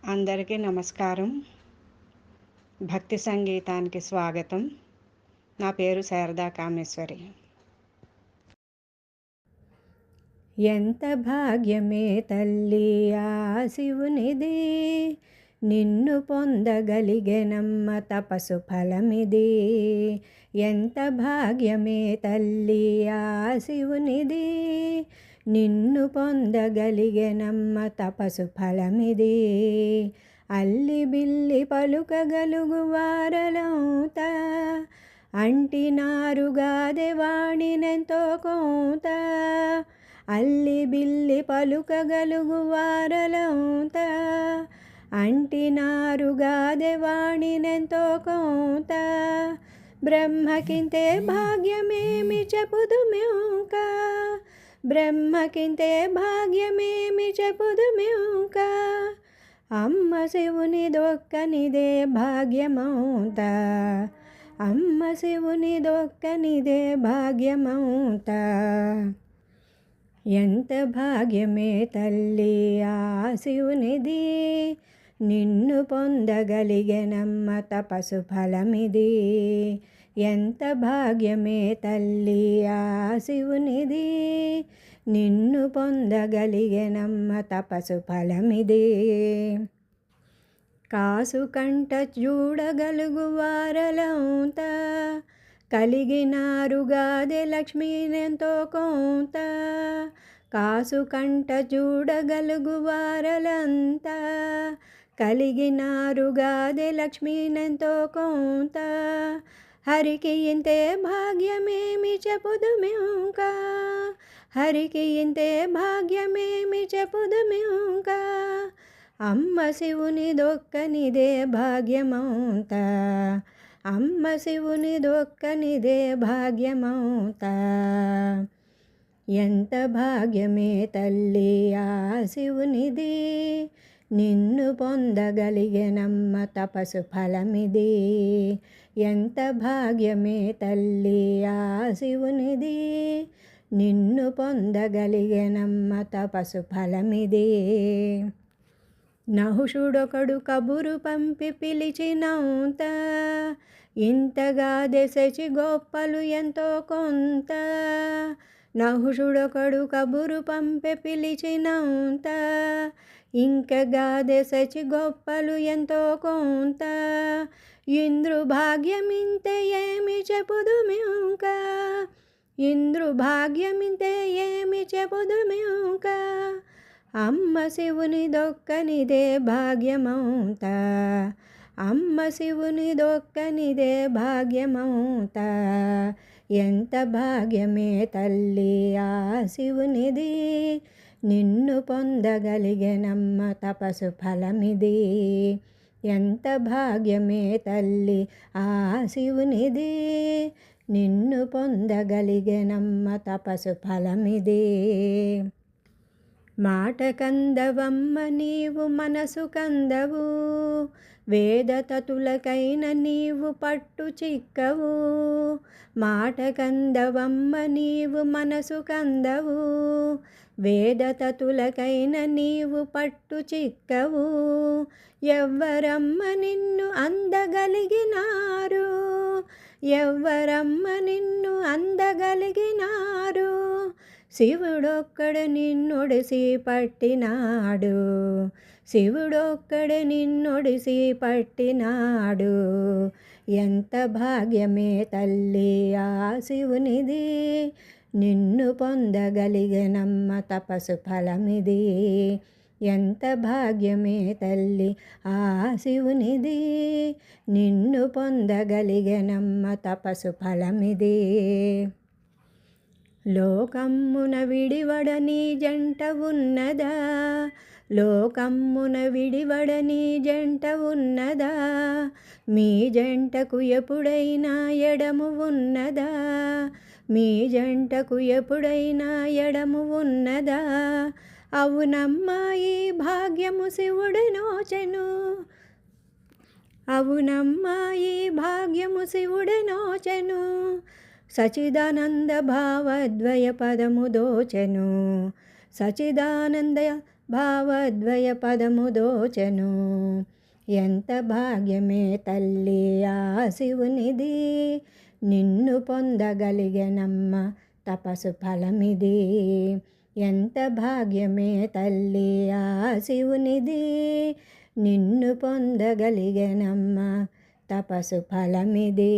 అందరికీ నమస్కారం. భక్తి సంగీతానికి స్వాగతం. నా పేరు శారదా కామేశ్వరి. ఎంత భాగ్యమే తల్లి ఆ శివునిది, నిన్ను పొందగలిగెనమ్మ తపసు ఫలమిది. ఎంత భాగ్యమే తల్లి ఆ శివునిది, నిన్ను పొందగలిగెనమ్మ తపసు ఫలమిది. అల్లి బిల్లి పలుకగలుగు వారలౌత, అంటినారుగాదె వాణినెంతో కొంత. అల్లి బిల్లి పలుకగలుగు వారలౌత, అంటినారుగాదె వాణినెంతో కొంత. బ్రహ్మకింతే భాగ్యమేమి చెప్పుదుమింక, బ్రహ్మకింతే భాగ్యమేమి చెప్పుదుమింక. అమ్మ శివునిదొక్కనిదే భాగ్యమౌత, అమ్మ శివునిదొక్కనిదే భాగ్యమౌత. ఎంత భాగ్యమే తల్లి ఆ శివునిది, నిన్ను పొందగలిగెనమ్మ తపసు ఫలమిది. ఎంత భాగ్యమే తల్లి ఆ శివునిది, నిన్ను పొందగలిగెనమ్మ తపసు ఫలమిది. కాసు కంట చూడగలుగు వారలౌత, కలిగినారుగాదె లక్ష్మీనెంతో కొంత. కాసు కంట చూడగలుగు వారలంతా, కలిగినారుగాదె లక్ష్మీనెంతో కొంత. హరికి ఇంతే భాగ్యమేమి చెప్పుదుమింక, హరికి ఇంతే భాగ్యమేమి చెప్పుదుమింక. అమ్మ శివునిదొక్కనిదే భాగ్యమౌత, అమ్మ శివునిదొక్కనిదే భాగ్యమౌత. ఎంత భాగ్యమే తల్లి ఆ శివునిది, నిన్ను పొందగలిగెనమ్మ తపసు ఫలమిది. ఎంత భాగ్యమే తల్లి ఆ శివునిది, నిన్ను పొందగలిగెనమ్మ తపసు ఫలమిది. నహుషుడొకడు కబురు పంపి పిలిచినంత, ఇంతగాదె శచి గొప్పలు ఎంతో కొంత. నహుషుడొకడు కబురు పంపి పిలిచినంత, ఇంకగాదె శచి గొప్పలు ఎంతో కొంత. ఇంద్రు భాగ్యమింతే ఏమి చెప్పుదుమింక, ఇంద్రు భాగ్యమింతే ఏమి చెప్పుదుమింక. అమ్మ శివునిదొక్కనిదే భాగ్యమౌత, అమ్మ శివునిదొక్కనిదే భాగ్యమౌత. ఎంత భాగ్యమే తల్లి ఆ శివునిది, నిన్ను పొందగలిగెనమ్మ తపసు ఫలమిది. ఎంత భాగ్యమే తల్లి ఆ శివునిది, నిన్ను పొందగలిగెనమ్మ తపసు ఫలమిది. మాట కందవమ్మ నీవు మనసు కందవు, వేదతతులకైన నీవు పట్టు చిక్కవు. మాట కందవమ్మ నీవు మనసు కందవు, వేదతతులకైన నీవు పట్టు చిక్కవు. ఎవ్వరమ్మ నిన్ను అందగలిగినారు, ఎవ్వరమ్మ నిన్ను అందగలిగినారు. శివుడొక్కడు నిన్నొడిసి పట్టినాడు, శివుడొక్కడు నిన్నొడిసి పట్టినాడు. ఎంత భాగ్యమే తల్లి ఆ శివునిది, నిన్ను పొందగలిగెనమ్మ తపసు ఫలమిది. ఎంత భాగ్యమే తల్లి ఆ శివునిది, నిన్ను పొందగలిగెనమ్మ తపసు ఫలమిది. లోకమ్మున విడివడని జంట ఉన్నదా, లోకమ్మున విడివడని జంట ఉన్నదా. మీ జంటకు ఎప్పుడైనా ఎడము ఉన్నదా, మీ జంటకు ఎప్పుడైనా ఎడము ఉన్నదా. అవునమ్మా ఈ భాగ్యము శివుడు నోచెను, అవునమ్మా ఈ భాగ్యము శివుడు నోచెను. సచిదానంద భావద్వయ పదము దోచెను, సచిదానంద భావద్వయ పదము దోచెను. ఎంత భాగ్యమే తల్లి ఆ శివునిది, నిన్ను పొందగలిగెనమ్మ తపసు ఫలమిది. ఎంత భాగ్యమే తల్లి ఆ శివునిది, నిన్ను పొందగలిగెనమ్మ తపసు ఫలమిది.